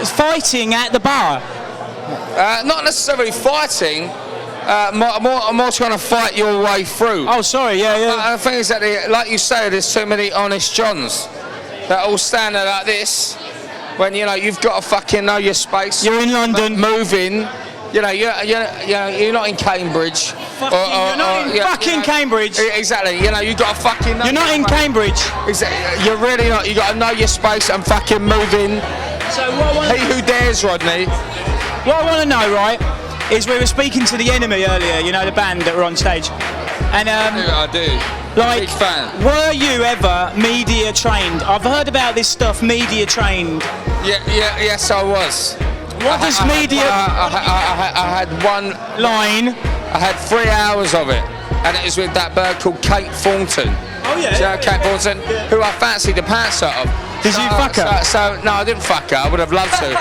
fighting at the bar? Not necessarily fighting. More trying to fight your way through. Oh, sorry, yeah. The thing is that, like you say, there's too many honest Johns that all stand there like this. When you've got to fucking know your space. You're in London, moving. You're not in Cambridge. You're not in fucking Cambridge. Exactly. You got to fucking know. You're not in Cambridge. Exactly. You're really not. You got to know your space and fucking move in. So what He who dares, Rodney. What I want to know, right, is we were speaking to the Enemy earlier. The band that were on stage, and I do. Like, big fan. Were you ever media trained? I've heard about this stuff. Media trained. Yes, I was. What does media? I had one line. I had 3 hours of it, and it was with that bird called Kate Thornton. Oh yeah. Do you know Kate Thornton? Yeah. Who I fancied the pants out of. Did you fuck her? So no, I didn't fuck her. I would have loved to.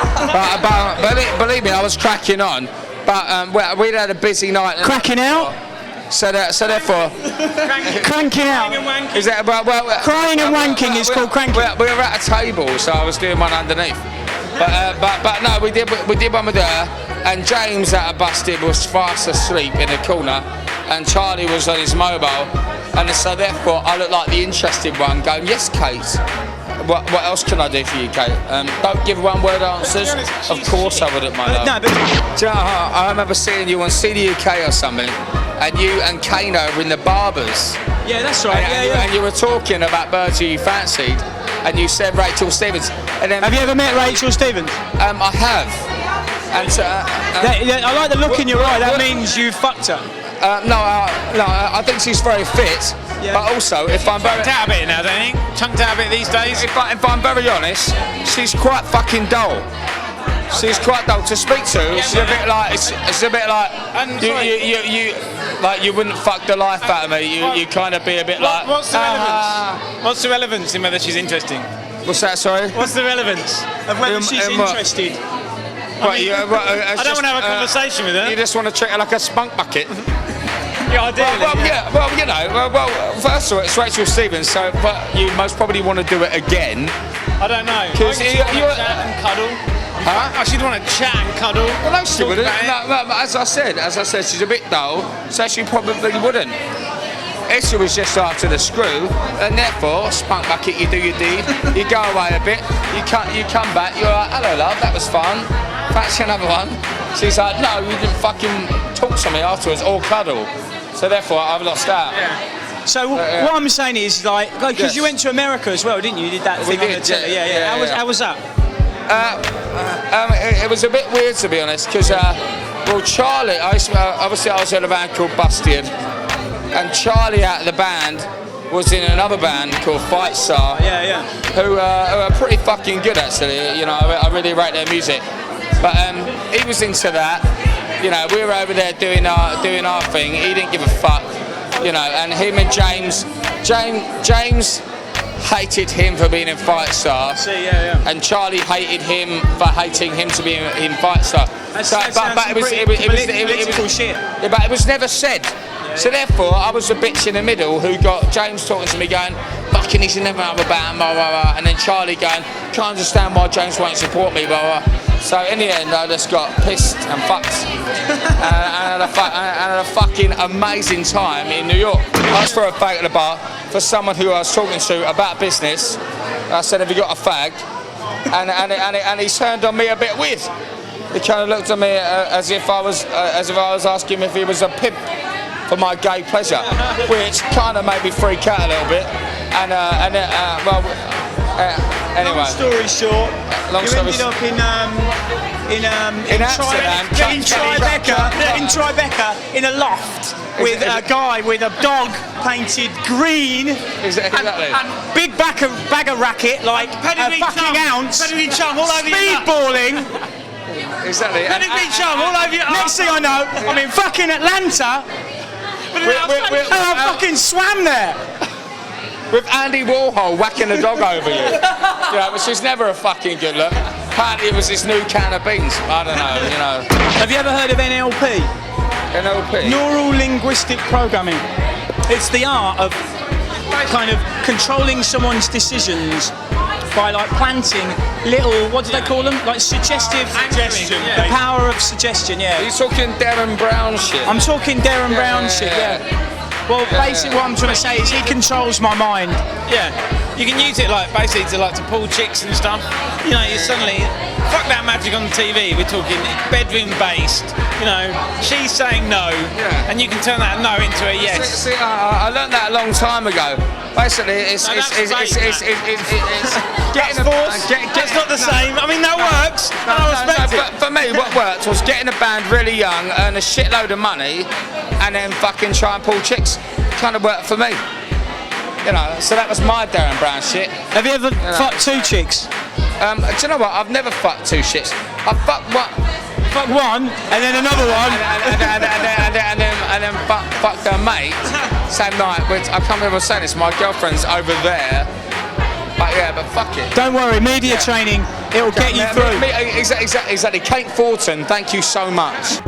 but believe me, I was cracking on. But we'd had a busy night. Cracking out. So therefore, cranking out. Is that crying and wanking is called cranking. We were at a table, so I was doing one underneath. But no, we did one with her, and James at a busted was fast asleep in the corner, and Charlie was on his mobile, and so therefore I looked like the interested one, going, "Yes, Kate. What else can I do for you, Kate? Don't give one-word answers." Of course I wouldn't, my love. No, but do you know, I remember seeing you on CD UK or something, and you and Kano were in the Barbers. Yeah, that's right. And you were talking about birds who you fancied, and you said Rachel Stevens. And then, have you ever met Rachel Stevens? I have. And I like the look in your eye. That means you fucked her. No, I think she's very fit. Yeah. But also, if I'm very... Chunked out a bit now, don't you think? Chunked out a bit these days? If I'm very honest, she's quite fucking dull. She's quite dull to speak to. She's a bit like... It's a bit like... You wouldn't fuck the life out of me. You kind of be a bit like... What's the relevance? What's the relevance in whether she's interesting? What's that, sorry? What's the relevance of whether she's interested? I don't want to have a conversation with her. You just want to treat her like a spunk bucket. Yeah, ideally. Well, first of all, it's Rachel Stevens, but you most probably want to do it again. I don't know. Because you want to chat and cuddle. Huh? She'd want to chat and cuddle. Well, no, she wouldn't. No, as I said, she's a bit dull, so she probably wouldn't. If she was just after the screw, and therefore, spunk bucket, you do your deed, you go away a bit, you come back, you're like, "Hello, love, that was fun. Fancy another one?" She's like, "No, you didn't fucking talk to me afterwards or cuddle." So therefore, I've lost out. Yeah. So what I'm saying is, because you went to America as well, didn't you? You did that thing on the telly. Yeah. How was that? It was a bit weird, to be honest, because Charlie, obviously I was in a band called Busted, and Charlie out of the band was in another band called Fight Star. Yeah. Who are pretty fucking good, actually. I really rate their music. But he was into that. We were over there doing our thing. He didn't give a fuck. And him and James hated him for being in Fight Star. And Charlie hated him for hating him to be in Fight Star. But it was never said. So therefore, I was the bitch in the middle who got James talking to me going, "Fucking, he should never have a band, blah, blah, blah." And then Charlie going, "Can't understand why James won't support me, blah, blah." So in the end, I just got pissed and fucked. and had a fucking amazing time in New York. I was for a fag at the bar for someone who I was talking to about business. I said, "Have you got a fag?" And he turned on me a bit weird. He kind of looked at me as if I was asking him if he was a pimp for my gay pleasure, which kind of made me freak out a little bit. Anyway. Long story short, you ended up in Tribeca in a loft with a guy with a dog painted green. Exactly. And big bag of racket, like a fucking ounce. Speedballing. Exactly. Next thing I know, I'm in fucking Atlanta. And I fucking swam there. With Andy Warhol whacking a dog over you. Which is never a fucking good look. Apparently it was this new can of beans. I don't know, Have you ever heard of NLP? NLP? Neural Linguistic Programming. It's the art of kind of controlling someone's decisions by like planting little, what do they call them? Like suggestive. Suggestion. The power of suggestion. Are you talking Darren Brown shit? I'm talking Darren Brown shit. Yeah. Well, basically what I'm trying to say is he controls my mind. Yeah, you can use it like basically to pull chicks and stuff. You know, you suddenly fuck that magic on the TV. We're talking bedroom based. You know, she's saying no, and you can turn that no into a yes. See, I learned that a long time ago. Basically, it's getting That's not the same. I mean, that works. And I respect it. But for me, what worked was getting a band really young, earn a shitload of money, and then fucking try and pull chicks. Kind of worked for me. You know, so that was my Darren Brown shit. Have you ever fucked 2 chicks? Do you know what? I've never fucked 2 chicks. I fucked one. Fuck one, and then another one. and then fucked her mate same night. Which I can't remember saying this. My girlfriend's over there. But yeah, but fuck it. Don't worry, media training. It will get you through. Exactly. Kate Fortin. Thank you so much.